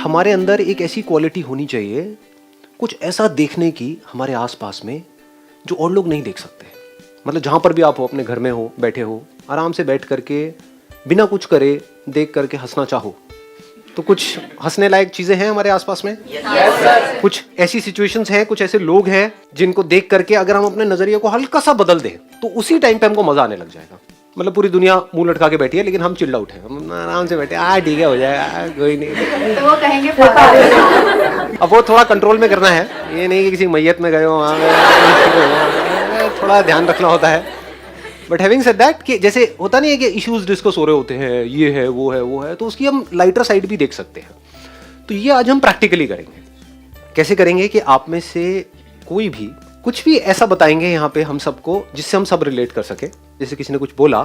हमारे अंदर एक ऐसी क्वालिटी होनी चाहिए, कुछ ऐसा देखने की हमारे आसपास में जो और लोग नहीं देख सकते। मतलब जहाँ पर भी आप हो, अपने घर में हो, बैठे हो, आराम से बैठ करके बिना कुछ करे देख करके हंसना चाहो, तो कुछ हंसने लायक चीजें हैं हमारे आसपास में। कुछ ऐसी सिचुएशंस हैं, कुछ ऐसे लोग हैं जिनको देख करके अगर हम अपने नजरिए को हल्का सा बदल दें तो उसी टाइम पे हमको मजा आने लग जाएगा। मतलब पूरी दुनिया मुंह लटका के बैठी है लेकिन हम चिल्ड आउट है, हम आराम से बैठे, ठीक है, हो जाएगा, कोई नहीं। तो वो कहेंगे अब वो थोड़ा कंट्रोल में करना है, ये नहीं कि किसी मैयत में गए हो थोड़ा ध्यान रखना होता है। बट हैविंग सेड दैट, कि जैसे होता नहीं है कि इश्यूज डिस्कस हो रहे होते हैं, ये है वो है वो है, तो उसकी हम लाइटर साइड भी देख सकते हैं। तो ये आज हम प्रैक्टिकली करेंगे। कैसे करेंगे कि आप में से कोई भी कुछ भी ऐसा बताएंगे यहाँ पे हम सबको जिससे हम सब रिलेट कर सके। जैसे किसी ने कुछ बोला,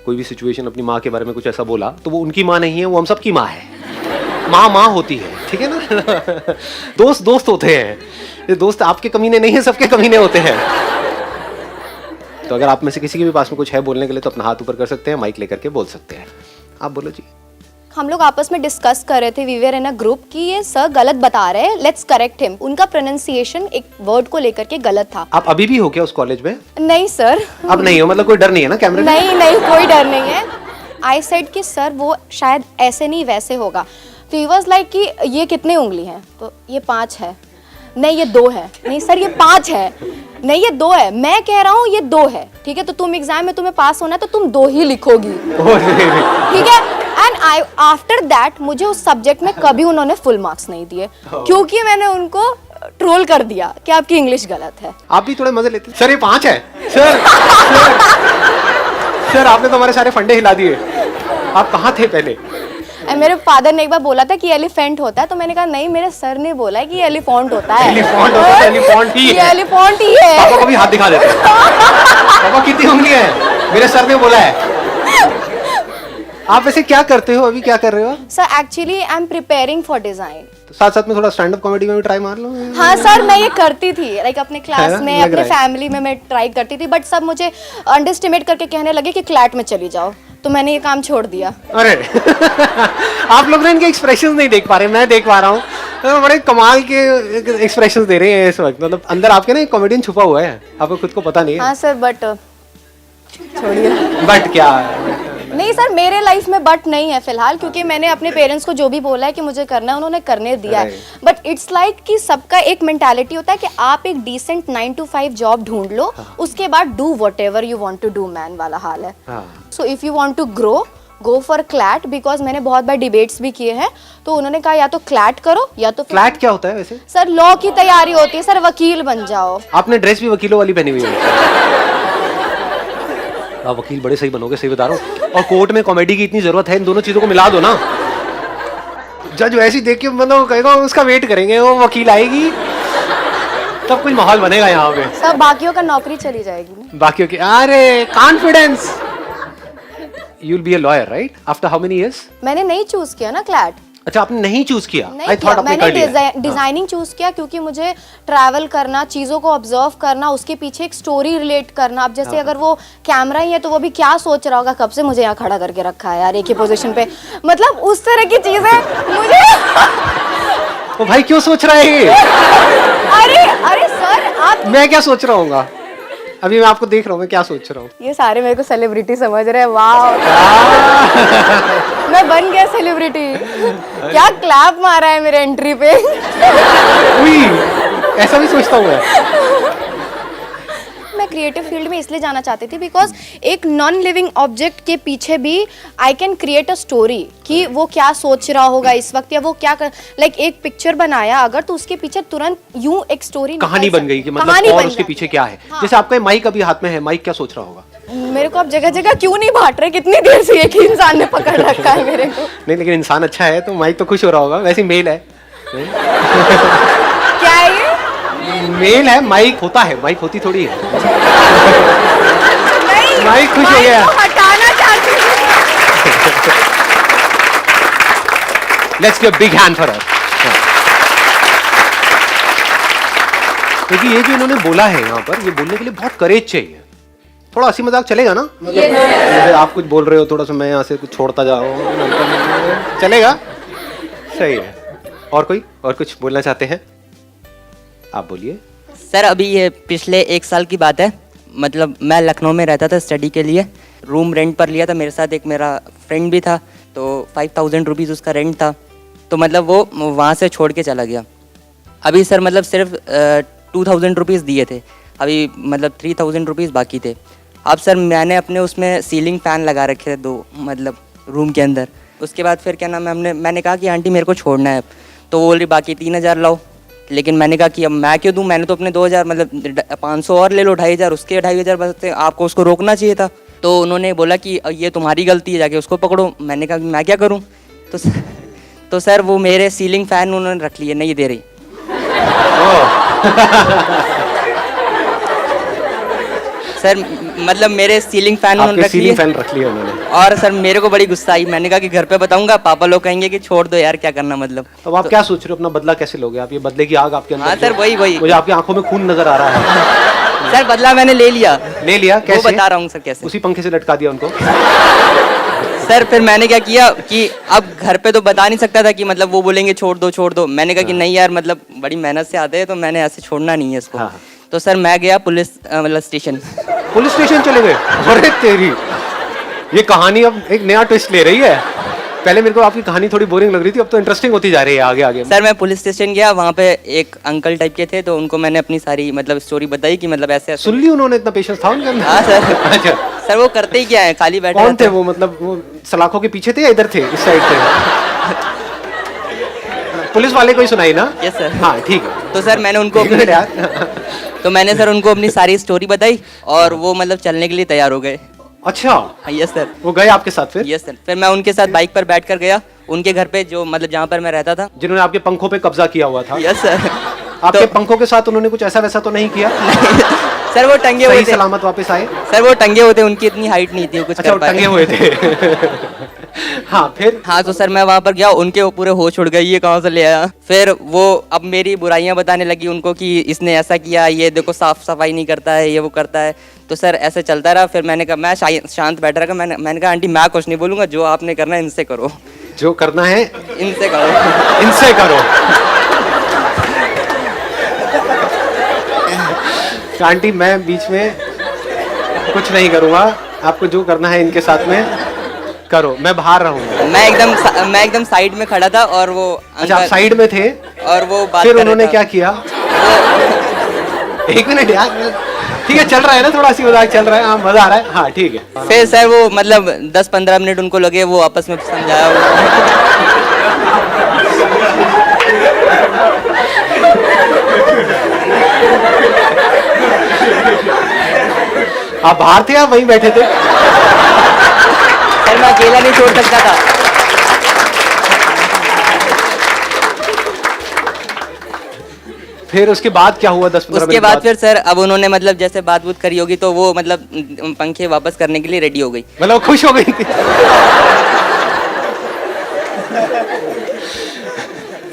कोई भी सिचुएशन, अपनी माँ के बारे में कुछ ऐसा बोला, तो वो उनकी माँ नहीं है, वो हम सबकी माँ है। माँ होती है, ठीक है ना। दोस्त होते हैं, ये दोस्त आपके कमीने नहीं है, सबके कमीने होते हैं। तो अगर आप में से किसी के भी पास में कुछ है बोलने के लिए तो अपना हाथ ऊपर कर सकते हैं, माइक लेकर के बोल सकते हैं। आप बोलो जी। हम लोग आपस में डिस्कस कर रहे थे, we were in a group, कि ये सर गलत बता रहे हैं, लेट्स करेक्ट हिम। उनका प्रोनाउंसिएशन एक वर्ड को लेकर के गलत था। आप अभी भी हो क्या उस कॉलेज में? नहीं सर। अब नहीं हो, मतलब कोई डर नहीं है ना कैमरे में? नहीं, कोई डर नहीं है। आई सेड कि सर वो शायद ऐसे नहीं वैसे होगा। तो ही वाज लाइक कि ये कितने उंगली हैं? तो ये 5 है। नहीं, ये 2 है। नहीं सर, ये 5 है। नहीं, ये 2 है। मैं कह रहा हूँ ये 2 है, ठीक है? तो तुम एग्जाम में तुम्हें पास होना है तो तुम 2 ही लिखोगी, ठीक है? एंड आई आफ्टर दैट मुझे उस सब्जेक्ट में कभी उन्होंने फुल मार्क्स नहीं दिए, क्योंकि मैंने उनको ट्रोल कर दिया कि आपकी इंग्लिश गलत है। आप भी थोड़े मजे लेते? सर ये 5 है। सर आपने तो हमारे सारे फंडे हिला दिए। आप कहाँ थे पहले? मेरे फादर ने एक बार बोला था कि एलिफेंट होता है, तो मैंने कहा नहीं, मेरे सर ने बोला है कि एलिफेंट होता है। एलिफेंट ही है। एलिफेंट ही है। पापा को भी हाथ दिखा देते। पापा कितनी उंगलियां हैं? मेरे सर ने बोला है। आप वैसे क्या करते हो अभी, क्या कर रहे हो? Sir actually I am preparing for design. तो साथ साथ में थोड़ा स्टैंड अप कॉमेडी में भी ट्राई मार लो। हाँ सर, मैं ये करती थी, लाइक अपने क्लास में, अपने फैमिली में मैं ट्राई करती थी, बट सब मुझे अंडरस्टिमेट करके कहने लगे कि क्लैट में चली जाओ, तो मैंने ये काम छोड़ दिया। अरे आप लोग ना इनके एक्सप्रेशंस नहीं देख पा रहे, मैं देख पा रहा हूँ। तो बड़े कमाल के एक्सप्रेशंस दे रहे हैं इस वक्त। मतलब अंदर आपके ना एक कॉमेडियन छुपा हुआ है, आपको खुद को पता नहीं है। हाँ सर, बट छोड़िए। बट क्या? नहीं सर, मेरे लाइफ में बट नहीं है फिलहाल, क्योंकि मैंने अपने पेरेंट्स को जो भी बोला है कि मुझे करना है, उन्होंने करने दिया है। बट इट्स लाइक कि सबका एक मेंटालिटी होता है कि आप एक डिसेंट 9 to 5 जॉब ढूंढ लो, उसके बाद do whatever you want to do man वाला हाल है। So if you want to grow, go for CLAT, because मैंने बहुत बार डिबेट्स भी किए हैं, तो उन्होंने कहा या तो क्लैट करो या तो क्लैट क्या होता है वैसे? सर लॉ की तैयारी होती है सर, वकील बन जाओ। आपने ड्रेस भी वकीलों वाली पहनी हुई है। आप वकील बड़े सही बनोगे, सही बता रहा हूँ। और कोर्ट में कॉमेडी की इतनी जरूरत है, इन दोनों चीजों को मिला दो ना। जज वैसी देख के मतलब कहेगा उसका वेट करेंगे, वो वकील आएगी तब कुछ माहौल बनेगा यहाँ पे। सब बाकियों का नौकरी चली जाएगी ना। बाकियों की अरे confidence. You will be a lawyer right after how many years? मैंने नहीं चूज किया ना क्लैट। अच्छा, आपने नहीं चूज किया? नहीं किया, मैंने डिजाइनिंग चूज किया क्योंकि मुझे ट्रैवल करना, चीजों को ऑब्जर्व करना, उसके पीछे एक स्टोरी रिलेट करना। अब जैसे अगर वो कैमरा ही है तो वो भी क्या सोच रहा होगा, कब से मुझे यहाँ खड़ा करके रखा है यार एक ही पोजीशन पे, मतलब उस तरह की चीजें मुझे। तो भाई क्यों सोच रहा है ये? अरे सर आप, मैं क्या सोच रहा हूँ? अभी मैं आपको देख रहा हूँ, मैं क्या सोच रहा हूँ? ये सारे मेरे को सेलिब्रिटी समझ रहे हैं। वाह, मैं बन गया सेलिब्रिटी। क्या क्लैप मारा है मेरे एंट्री पे। ऐसा भी सोचता हूँ मैं क्रिएटिव फील्ड में इसलिए जाना चाहती थी बिकॉज एक नॉन लिविंग ऑब्जेक्ट के पीछे भी I can create a story, कि वो क्या सोच रहा होगा इस वक्त, या वो क्या लाइक एक पिक्चर बनाया अगर, तो उसके पीछे तुरंत यूं एक स्टोरी, कहानी बन गई कि मतलब और उसके पीछे क्या है। जैसे आपका माइक अभी हाथ में है, माइक क्या सोच रहा होगा? मेरे को आप जगह जगह क्यों नहीं बांट रहे? कितनी देर से एक ही इंसान ने पकड़ रखा है मेरे को। नहीं, लेकिन इंसान अच्छा है तो माइक तो खुश हो रहा होगा। वैसे मेल है। क्या है ये? मेल है, माइक होता है, माइक होती थोड़ी है। नहीं, माइक खुश हो गया। हटाना चाहती हूँ। Let's give a big hand for her. क्योंकि ये जो इन्होंने बोला है यहाँ पर, ये बोलने के लिए बहुत करेज चाहिए। थोड़ा हंसी मजाक चलेगा ना? मतलब आप कुछ बोल रहे हो, थोड़ा सा मैं यहाँ से कुछ छोड़ता जा रहा हूँ, चलेगा? सही है। और कोई और कुछ बोलना चाहते हैं? आप बोलिए। सर अभी ये पिछले 1 साल की बात है, मतलब मैं लखनऊ में रहता था स्टडी के लिए, रूम रेंट पर लिया था, मेरे साथ एक मेरा फ्रेंड भी था, तो 5000 रुपीज़ उसका रेंट था, तो मतलब वो वहाँ से छोड़ के चला गया। अभी सर मतलब सिर्फ 2000 रुपीज़ दिए थे, अभी मतलब 3000 रुपीज़ बाकी थे। अब सर मैंने अपने उसमें सीलिंग फ़ैन लगा रखे थे 2, मतलब रूम के अंदर। उसके बाद फिर क्या नाम है, मैंने कहा कि आंटी मेरे को छोड़ना है, तो वो बोल रही बाकी 3000 लाओ। लेकिन मैंने कहा कि अब मैं क्यों दूँ, मैंने तो अपने 2000 मतलब 500 और ले लो, 2500 उसके 2500 बचते, आपको उसको रोकना चाहिए था। तो उन्होंने बोला कि ये तुम्हारी गलती है, जाके उसको पकड़ो। मैंने कहा कि मैं क्या करूँ, तो सर वो मेरे सीलिंग फ़ैन उन्होंने रख लिए, नहीं दे रही। सर मतलब मेरे सीलिंग फैन उन्होंने रख लिए, फैन रख लिया उन्होंने। और सर मेरे को बड़ी गुस्सा आई। मैंने कहा कि घर पे बताऊंगा, पापा लोग कहेंगे कि छोड़ दो यार, क्या करना मतलब। अब आप क्या सोच रहे हो, अपना बदला कैसे लोगे आप? ये बदले की आग आपके अंदर। हाँ सर वही मुझे आपकी आंखों में खून नजर आ रहा है। सर बदला मैंने ले लिया। कैसे? वो बता रहा हूँ सर कैसे। उसी पंखे से लटका दिया उनको। सर फिर मैंने क्या किया कि अब घर पे तो बता नहीं सकता था कि मतलब वो बोलेंगे छोड़ दो। मैंने कहा कि नहीं यार, मतलब बड़ी मेहनत से आते हैं, तो मैंने ऐसे छोड़ना नहीं है इसको। तो सर मैं गया पुलिस मतलब स्टेशन। पुलिस स्टेशन चले गए? अरे तेरी, ये कहानी अब एक नया ट्विस्ट ले रही है। पहले मेरे को आपकी कहानी थोड़ी बोरिंग लग रही थी, अब तो इंटरेस्टिंग होती जा रही है आगे आगे। सर मैं पुलिस स्टेशन गया, वहाँ पे एक अंकल टाइप के थे, तो उनको मैंने अपनी सारी मतलब स्टोरी बताई कि मतलब ऐसे सुन ली उन्होंने? इतना पेशेंस था उनके अंदर? हाँ सर। अच्छा सर वो करते ही क्या है, खाली बैठे कौन थे वो? मतलब वो सलाखों के पीछे थे या इधर थे, इस साइड थे? पुलिस वाले को ही सुनाई ना? Yes sir. हाँ ठीक है। तो सर मैंने उनको तो मैंने सर उनको अपनी सारी स्टोरी बताई, और वो मतलब चलने के लिए तैयार हो गए। अच्छा। Yes sir. वो गए आपके साथ फिर? Yes sir. फिर मैं उनके साथ बाइक पर बैठ कर गया उनके घर पे, जो मतलब जहाँ पर मैं रहता था। जिन्होंने आपके पंखों पे कब्जा किया हुआ था? Yes sir. आपके पंखों के साथ उन्होंने कुछ ऐसा वैसा तो नहीं किया? सर वो टंगे हुए थे। सलामत वापस आए? सर वो टंगे हुए थे, उनकी इतनी हाइट नहीं थी, वो कुछ कर पाए। टंगे हुए थे। हाँ फिर? हाँ तो सर मैं वहाँ पर गया, उनके वो पूरे होश उड़ गए, ये कहाँ से ले आया। फिर वो अब मेरी बुराइयां बताने लगी उनको कि इसने ऐसा किया, ये देखो साफ सफाई नहीं करता है, ये वो करता है। तो सर ऐसे चलता रहा। फिर मैंने कहा, मैं शांत बैठ रहा, मैंने कहा आंटी मैं कुछ नहीं बोलूँगा, जो आपने करना है इनसे करो। जो करना है इनसे करो। इनसे करो। आंटी मैं बीच में कुछ नहीं करूँगा, आपको जो करना है इनके साथ में करो, मैं बाहर रहूंगा। मैं एकदम साइड में खड़ा था, और वो अच्छा आप साइड में थे, और वो बात फिर कर उन्होंने रहा था। क्या किया? एक मिनट यार, ठीक है चल रहा है ना, थोड़ा सी मजाक चल रहा है, हाँ मजा आ रहा है, हाँ ठीक है। फिर सर वो मतलब 10-15 मिनट उनको लगे, वो आपस में समझाया। आप बाहर थे, आप वहीं बैठे थे? सर मैं अकेला नहीं छोड़ सकता था। फिर उसके बाद क्या हुआ? 10-15 मिनट उसके बाद फिर सर अब उन्होंने मतलब जैसे बात बूत करी होगी, तो वो मतलब पंखे वापस करने के लिए रेडी हो गई। मतलब खुश हो गई थी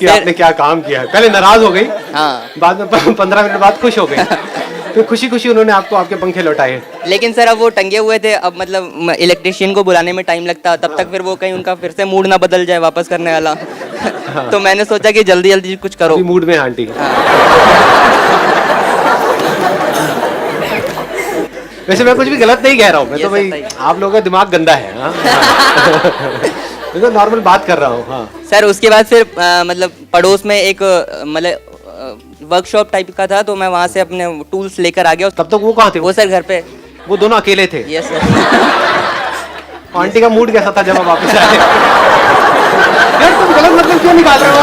कि आपने क्या काम किया है। पहले नाराज हो गई, हाँ। बाद में 15 मिनट बाद खुश हो गई। फिर खुशी खुशी उन्होंने आपको आपके पंखे लौटाए। लेकिन सर अब वो टंगे हुए थे, अब मतलब इलेक्ट्रिशियन को बुलाने में टाइम लगता, तब तक फिर वो कहीं उनका फिर से मूड ना बदल जाए वापस करने वाला। तो मैंने सोचा कि जल्दी जल्दी कुछ करो। मूड में आंटी। वैसे मैं कुछ भी गलत नहीं कह रहा हूँ, मैं तो भाई आप लोगों का दिमाग गंदा है। मैं तो नॉर्मल बात कर रहा हूँ। हाँ सर उसके बाद फिर मतलब पड़ोस में एक मतलब वर्कशॉप टाइप का था, तो मैं वहाँ से अपने टूल्स लेकर आ गया। तब तक वो कहाँ थे? वो सर घर पे। वो दोनों अकेले थे? Yes sir. आंटी का मूड कैसा था जब आप वापस आए? यार तुम गलत मतलब क्यों निकाल रहे हो?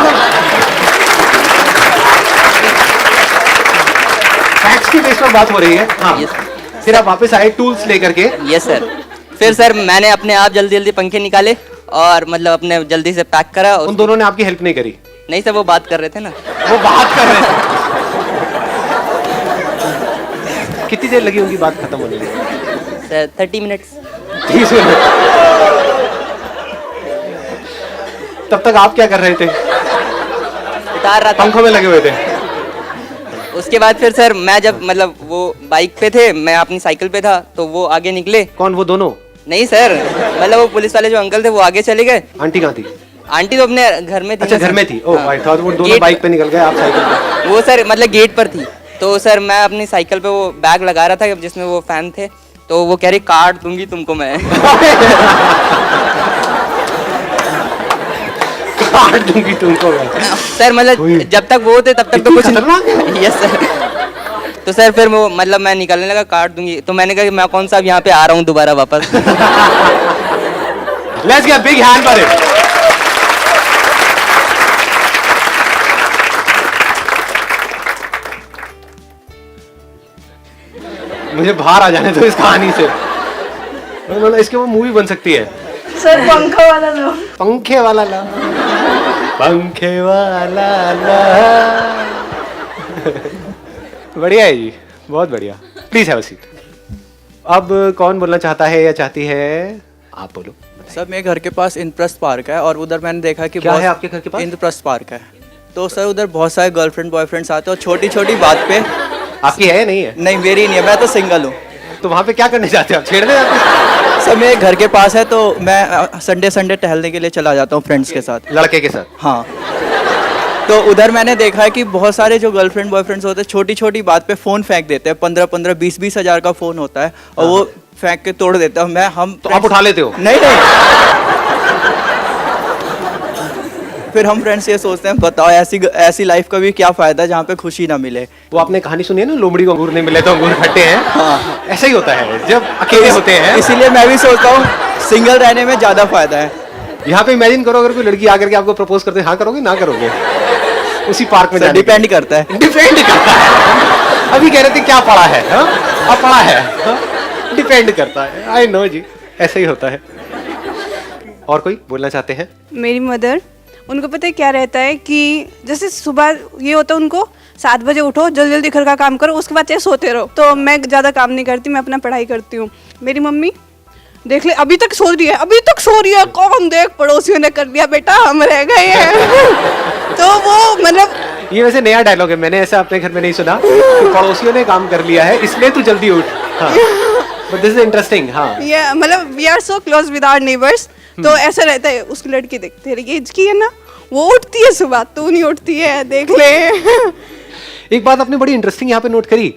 फैक्ट्स की बेस पर बात हो रही है। हाँ। फिर आप वापस आए टूल्स लेकर के? Yes sir. फिर सर मैंने अपने आप जल्दी जल्दी पंखे निकाले, और मतलब अपने जल्दी से पैक करा। उन दोनों ने आपकी हेल्प नहीं करी? नहीं सर, वो बात कर रहे थे ना। वो बात कर रहे थे। कितनी देर लगी उनकी बात खत्म होने में? Sir 30 minutes. 30 मिनट। तब तक आप क्या कर रहे थे? उतार रहा था, पंखों में लगे हुए थे। उसके बाद फिर सर मैं जब मतलब वो बाइक पे थे, मैं अपनी साइकिल पे था, तो वो आगे निकले। कौन वो दोनों? नहीं सर, मतलब वो पुलिस वाले जो अंकल थे वो आगे चले गए। आंटी कहाँ थी? आंटी तो अपने घर में थी अच्छा ना, घर सर। में थी। ओह हाँ। आई थॉट वो दोनों गेट- बाइक पे निकल गए, आप साइकिल पे। वो सर मतलब गेट पर थी, तो सर मैं अपनी साइकिल पे वो बैग लगा रहा था जिसमें वो फैन थे, तो वो कह रही काट दूंगी तुमको मैं। काट दूंगी तुमको मैं। सर मतलब ओए। जब तक वो थे तब तक तो इतनी कुछ खतरनाक है? Yes sir. तो सर फिर वो मतलब मैं निकलने लगा, काट दूंगी, तो मैंने कहा कि मैं कौन सा अब यहाँ पे आ रहा हूँ दोबारा वापस। Let's get a big hand for it. मुझे बाहर आ जाने दो इस कहानी से। मतलब इसके वो मूवी बन सकती है। सर पंखा वाला लो। पंखे वाला ला, पंखे वाला ला। बढ़िया है जी, बहुत बढ़िया। Please have a seat. अब कौन बोलना चाहता है या चाहती है? आप बोलो। सर मेरे घर के पास इंद्रप्रस्थ पार्क है और उधर मैंने देखा कि क्या है आपके घर के पास? इंद्रप्रस्थ पार्क है। तो सर उधर बहुत सारे गर्लफ्रेंड बॉयफ्रेंड्स आते हैं और छोटी छोटी बात पे। आपकी है या नहीं है? नहीं मेरी नहीं है, मैं तो सिंगल हूँ। तो वहां पे क्या करने जाते हो आप? छेड़ने जाते हो? सर मेरे घर के पास है तो मैं संडे संडे टहलने के लिए चला जाता हूँ फ्रेंड्स के साथ। लड़के के साथ? हाँ। तो उधर मैंने देखा है कि बहुत सारे जो गर्लफ्रेंड बॉयफ्रेंड्स होते हैं छोटी छोटी बात पे फ़ोन फेंक देते हैं। 15-15 20-20 हज़ार का फ़ोन होता है और वो फेंक के तोड़ देता हूँ। हम तो आप उठा लेते हो? नहीं। फिर हम फ्रेंड्स ये सोचते हैं बताओ ऐसी लाइफ का भी क्या फ़ायदा जहाँ पे खुशी ना मिले। वो आपने कहानी सुनी है ना, लोमड़ी को अंगूर नहीं मिले तो अंगूर खट्टे हैं। हाँ। ऐसा ही होता है जब अकेले होते हैं। इसीलिए मैं भी सोचता हूँ सिंगल रहने में ज़्यादा फ़ायदा है। यहाँ पे इमेजिन करो अगर कोई लड़की आकर के आपको प्रपोज करते, हाँ करोगे ना करोगे? उसी पार्क में सर जाने के डिपेंड लिए। करता है। डिपेंड करता है। अभी कह रहे थे क्या पढ़ा है, हाँ? अब पढ़ा है। डिपेंड करता है। आई नो जी, ऐसा ही होता है। और कोई बोलना चाहते हैं? मेरी मदर, उनको पता है क्या रहता है कि जैसे सुबह ये होता है उनको 7 बजे उठो, जल्दी जल्दी घर का काम करो, उसके बाद चाहे सोते रहो। तो मैं ज़्यादा काम नहीं करती, मैं अपना पढ़ाई करती हूँ। मेरी मम्मी देख ले अभी तक सो रही है, अभी तक सो रही है, कौन देख पड़ोसियों ने कर लिया बेटा, हम रह गए हैं। तो वो मतलब ये वैसे नया डायलॉग है, मैंने ऐसा अपने घर में नहीं सुना कि पड़ोसियों ने काम कर लिया है इसलिए तू जल्दी उठ। हाँ। But this is interesting. हाँ ये मतलब we are so close with our neighbours. तो ऐसा रहता है, उसकी लड़की देख तेरी एज की है ना, वो उठती है सुबह, तू नहीं उठती है, देख ले। एक बात आपने बड़ी इंटरेस्टिंग यहाँ पे नोट करी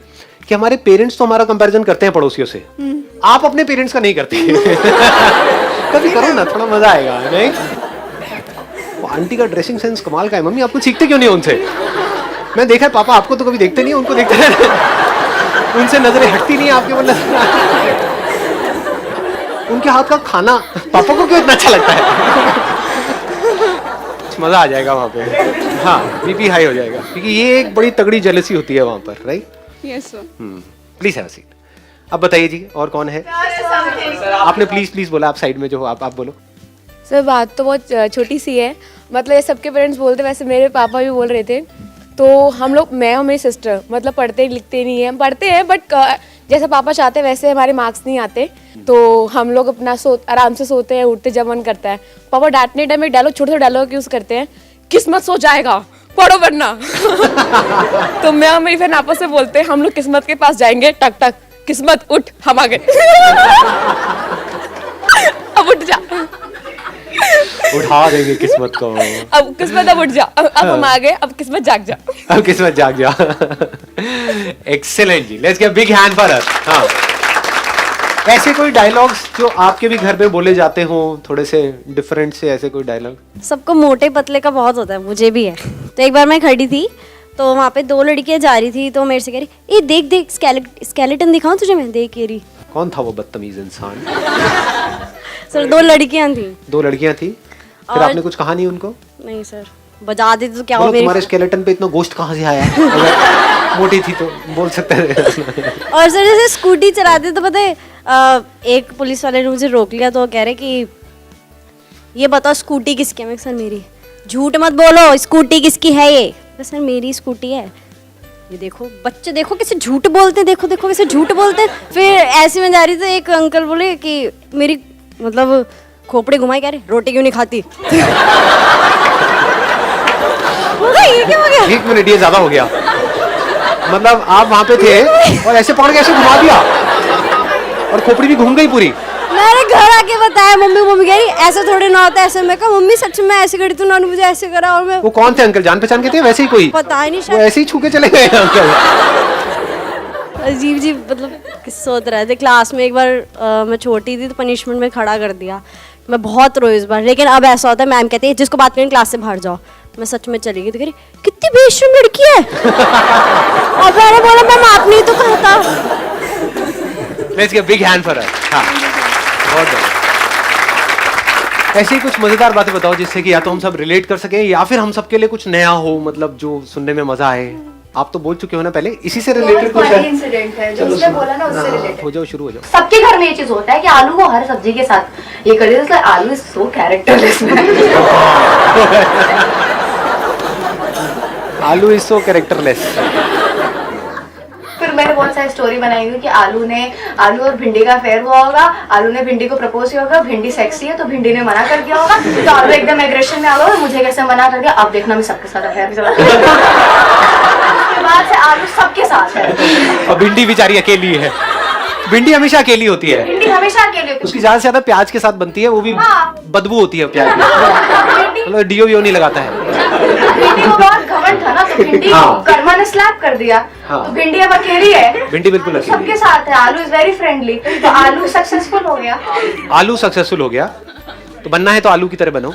कि हमारे पेरेंट्स तो हमारा कंपैरिजन करते हैं पड़ोसियों से, आप अपने पेरेंट्स का नहीं करते। कभी करो ना, थोड़ा मजा आएगा नहीं? वो आंटी का ड्रेसिंग सेंस कमाल का है। मम्मी आपको सीखते क्यों नहीं उनसे? मैं देखा है पापा आपको तो कभी देखते नहीं, उनको देखते हैं। उनसे नजरें हटती नहीं आपके, मतलब उनके हाथ का खाना पापा को क्यों इतना अच्छा लगता है? मजा आ जाएगा वहाँ पे। हाँ बीपी हाई हो जाएगा, क्योंकि ये एक बड़ी तगड़ी जेलसी होती है वहाँ पर, right? Yes sir. Please have a seat. अब बताइए जी और कौन है? आपने प्लीज बोला, आप साइड में जो हो आप बोलो। सर बात तो बहुत छोटी सी है, मतलब ये सबके पेरेंट्स बोलते, वैसे मेरे पापा भी बोल रहे थे। तो हम लोग, मैं और मेरी सिस्टर, मतलब पढ़ते लिखते नहीं है, हम पढ़ते हैं बट जैसे पापा चाहते हैं वैसे हमारे मार्क्स नहीं आते। तो हम लोग अपना आराम से सोते हैं, उठते जब मन करता है। पापा डांटने टाइम में डायलॉग, छोटे छोटे डायलॉग यूज़ करते हैं, किस्मत सो जाएगा पढ़ो वरना। तो मैं और मेरी बहन आपस में बोलते हैं हम लोग किस्मत के पास जाएंगे, टक टक किस्मत उठ, हम आ गए। अब उठ जा, उठा देंगे किस्मत को। अब किस्मत अब उठ जा, अब हम आ गए, अब किस्मत जाग जा। अब किस्मत जाग जा। एक्सेलेंट जी, let's give big hand for us. हाँ, ऐसे कोई डायलॉग्स जो आपके भी घर में बोले जाते हो, थोड़े से डिफरेंट से, ऐसे कोई डायलॉग? सबको मोटे पतले का बहुत होता है, मुझे भी है। तो एक बार मैं खड़ी थी तो वहाँ पे 2 लड़कियाँ जा रही थी, तो मेरे से कह रही, ये देख देख स्केलेटन दिखाऊं तुझे मैं? देख ये रही। कौन था वो बदतमीज इंसान? सर 2 लड़कियाँ थी। 2 लड़कियां थी, फिर और- आपने कुछ कहा नहीं उनको? नहीं सर, बजा देती तो क्या हो बोलो, मेरी। तुम्हारे स्केलेटन पे इतना गोश्त कहाँ से आया? अगर मोटी थी तो बोल सकते थे। और सर जैसे स्कूटी चलाते तो पता है, एक पुलिस वाले ने मुझे रोक लिया, तो वो कह रहे कि ये बताओ स्कूटी किसकी है? मैं सर मेरी। झूठ मत बोलो, स्कूटी किसकी है ये? सर मेरी स्कूटी है। ये देखो बच्चे, देखो कैसे झूठ बोलते हैं, देखो देखो कैसे झूठ बोलते हैं। फिर ऐसे में जा रही तो एक अंकल बोले कि मेरी मतलब खोपड़ी घुमाई, कह रहे रोटी क्यों नहीं खाती? ये क्या हो गया? 1 मिनट, ये ज्यादा हो गया। मतलब आप वहां पे थे और ऐसे पकड़ के ऐसे घुमा दिया और खोपड़ी भी घूम गई पूरी। मैंने घर आके बताया मम्मी, मम्मी कह रही ऐसे थोड़ी ना होता है ऐसे। मैं कहा मम्मी सच में ऐसे करी तू, उन्होंने मुझे ऐसे करा। और मैं वो कौन थे अंकल, जान पहचान के थे वैसे ही कोई? पता ही नहीं, वो शायद ऐसे ही छू के चले गए अंकल। अजीब अजीब मतलब किस्से होते रहे थे। क्लास में एक बार मैं छोटी थी तो पनिशमेंट में खड़ा कर दिया, मैं बहुत रोई इस बार। लेकिन अब ऐसा होता है, मैम कहती है जिसको बात करें क्लास से बाहर जाओ। मैं सच में चली गई तो कह रही कितनी बेशर्म लड़की है। और मैंने बोला मैम आपने ही तो कहा था। Let's give big hand for her. हाँ, बहुत बढ़िया। ऐसी कुछ मजेदार बातें बताओ जिससे कि या तो हम सब रिलेट कर सके या फिर हम सबके लिए कुछ नया हो, मतलब जो सुनने में मजा आए। आप तो बोल चुके हो ना पहले, इसी से रिलेटेड कुछ है? इंसिडेंट है जो उसने बोला ना, उससे रिलेटेड। हो जाओ, शुरू हो जाओ। सबके घर में ये चीज होता है कि आलू को हर सब्जी के साथ ये कर देते हैं। आलू इज सो कैरेक्टरलेस। आलू इज सो कैरेक्टरलेस। फिर मैंने बहुत सारी स्टोरी बनाई हुई कि आलू और भिंडी का अफेयर हुआ होगा, आलू ने भिंडी को प्रपोज किया होगा, भिंडी सेक्सी है तो भिंडी ने मना कर दिया होगा, तो आलू एकदम एग्रेशन में आ गया, मुझे कैसे मना कर दिया, अब देखना मैं सबके साथ अफेयर उसके बाद से आलू सबके साथ है। और भिंडी बेचारी अकेली है। भिंडी हमेशा अकेली होती है। भिंडी हमेशा अकेले होती उसकी ज्यादा से ज्यादा प्याज के साथ बनती है, वो भी हाँ। बदबू होती है प्याज की। है। मतलब डीओ वीओ नहीं लगाता है। भिंडी को बहुत घमंड था ना, तो भिंडी को हाँ। कर्मा ने स्लैप कर दिया। हाँ। तो भिंडी अब अकेली है। भिंडी बिल्कुल अकेली सबके है। साथ है। आलू इज वेरी फ्रेंडली, तो आलू सक्सेसफुल हो गया। आलू सक्सेसफुल हो गया, तो बनना है तो आलू की तरह बनो।